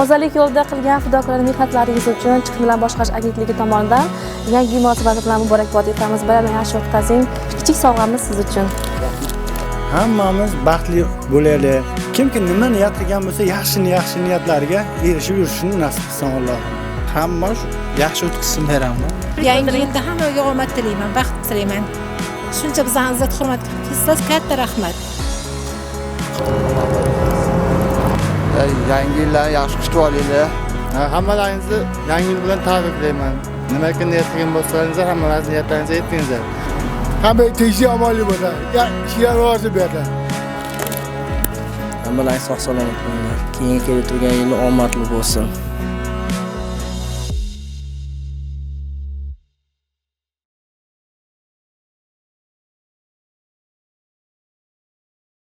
Tozalik yo'lida qilgan fidokorona mehnatlaringiz uchun Chiqindilar boshqarish agentligi tomonidan yangi munosabati bilan muborakbod etamiz. Bayramni yaxshi o'tkazing. Kichik sovg'amiz siz uchun. Hammamiz baxtli bo'laylik. Kimki nima niyat qilgan bo'lsa, yaxshi niyatlariga erishib yurishini nasib qilsin Alloh. Hamma yaxshi o'tkazsin bayramni. Yangi yilda hammaga omad tilayman, baxt tilayman. Shuncha bizni izzat hurmat qilsangiz katta rahmat. Yangi yillarni yaxshi kutib olinglar. Hammalaringizni yangi yil bilan tabriklayman. Nimaga niyat qilgan bo'lsangiz, hammalaringiz niyatlaringizni aytingizlar. Hamma tinchlik omonlik bo'lsin. Ishlar rozi bersin. Hammalaringiz sog' salomat bo'linglar. Keyingi kelib turgan yil omadli bo'lsin.